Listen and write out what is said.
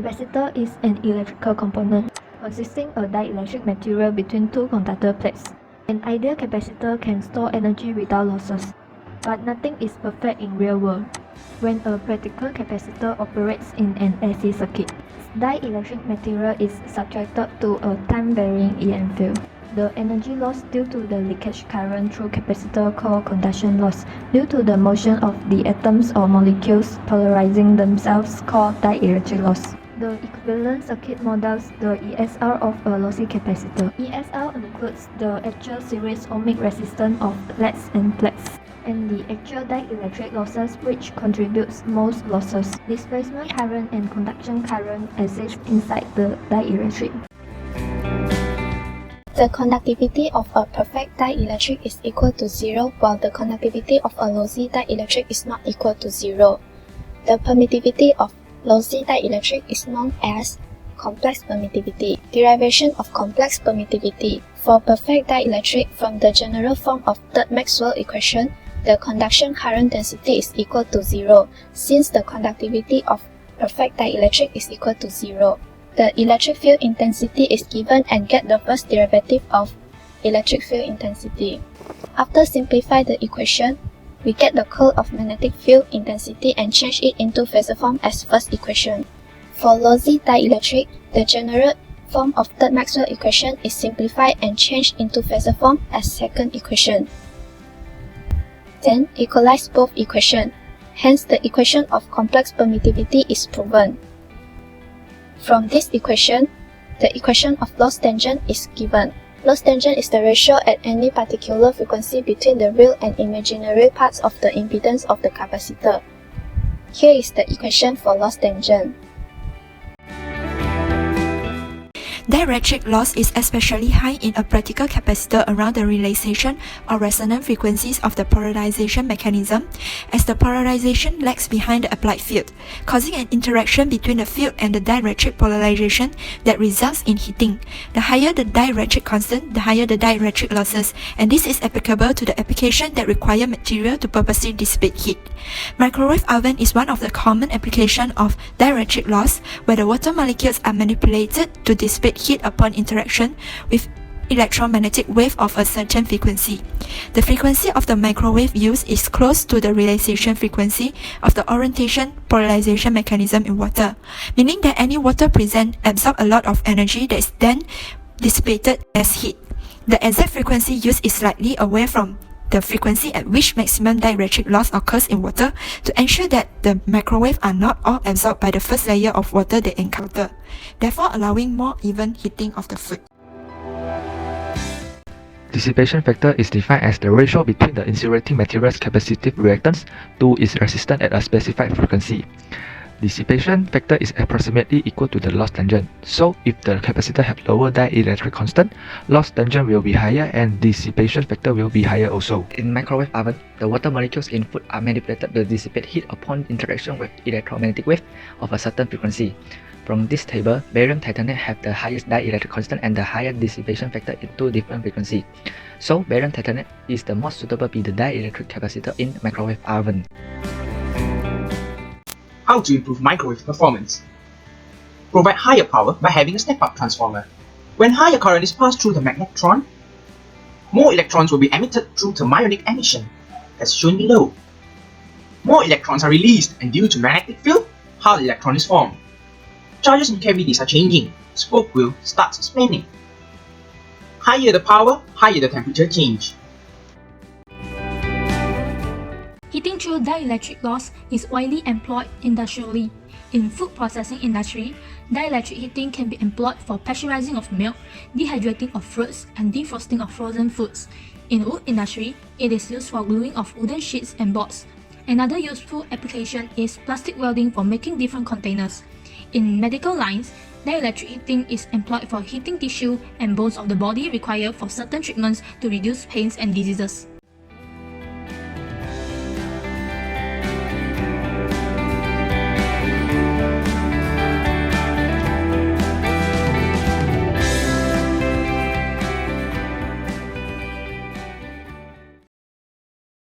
capacitor is an electrical component consisting of dielectric material between two conductor plates. An ideal capacitor can store energy without losses, but nothing is perfect in real world. When a practical capacitor operates in an AC circuit, dielectric material is subjected to a time-varying EM field. The energy loss due to the leakage current through capacitor called conduction loss due to the motion of the atoms or molecules polarizing themselves called dielectric loss. The equivalent circuit models the ESR of a lossy capacitor. ESR includes the actual series ohmic resistance of leads and plates, and the actual dielectric losses which contributes most losses. Displacement current and conduction current exist inside the dielectric. The conductivity of a perfect dielectric is equal to 0, while the conductivity of a lossy dielectric is not equal to 0. The permittivity of lossy dielectric is known as complex permittivity. Derivation of complex permittivity. For perfect dielectric, from the general form of third Maxwell equation, the conduction current density is equal to 0, since the conductivity of perfect dielectric is equal to 0. The electric field intensity is given and get the first derivative of electric field intensity. After simplify the equation, we get the curl of magnetic field intensity and change it into phasor form as first equation. For lossy dielectric, the general form of third Maxwell equation is simplified and changed into phasor form as second equation. Then equalize both equations. Hence, the equation of complex permittivity is proven. From this equation, the equation of loss tangent is given. Loss tangent is the ratio at any particular frequency between the real and imaginary parts of the impedance of the capacitor. Here is the equation for loss tangent. Dielectric loss is especially high in a practical capacitor around the relaxation or resonant frequencies of the polarization mechanism, as the polarization lags behind the applied field, causing an interaction between the field and the dielectric polarization that results in heating. The higher the dielectric constant, the higher the dielectric losses, and this is applicable to the application that require material to purposely dissipate heat. Microwave oven is one of the common applications of dielectric loss, where the water molecules are manipulated to dissipate heat upon interaction with electromagnetic wave of a certain frequency. The frequency of the microwave used is close to the relaxation frequency of the orientation polarization mechanism in water, meaning that any water present absorbs a lot of energy that is then dissipated as heat. The exact frequency used is slightly away from the frequency at which maximum dielectric loss occurs in water to ensure that the microwave are not all absorbed by the first layer of water they encounter, therefore allowing more even heating of the food. Dissipation factor is defined as the ratio between the insulating material's capacitive reactance to its resistance at a specified frequency. Dissipation factor is approximately equal to the loss tangent. So, if the capacitor have lower dielectric constant, loss tangent will be higher and dissipation factor will be higher also. In microwave oven, the water molecules in food are manipulated to dissipate heat upon interaction with electromagnetic wave of a certain frequency. From this table, barium titanium have the highest dielectric constant and the higher dissipation factor in two different frequencies. So, barium titanium is the most suitable be the dielectric capacitor in microwave oven. How to improve microwave performance? Provide higher power by having a step-up transformer. When higher current is passed through the magnetron, more electrons will be emitted through thermionic emission, as shown below. More electrons are released, and due to magnetic field, Hall electron is formed. Charges in cavities are changing. Spoke wheel starts spinning. Higher the power, higher the temperature change. Heating through dielectric loss is widely employed industrially. In food processing industry, dielectric heating can be employed for pasteurizing of milk, dehydrating of fruits, and defrosting of frozen foods. In wood industry, it is used for gluing of wooden sheets and boards. Another useful application is plastic welding for making different containers. In medical lines, dielectric heating is employed for heating tissue and bones of the body required for certain treatments to reduce pains and diseases.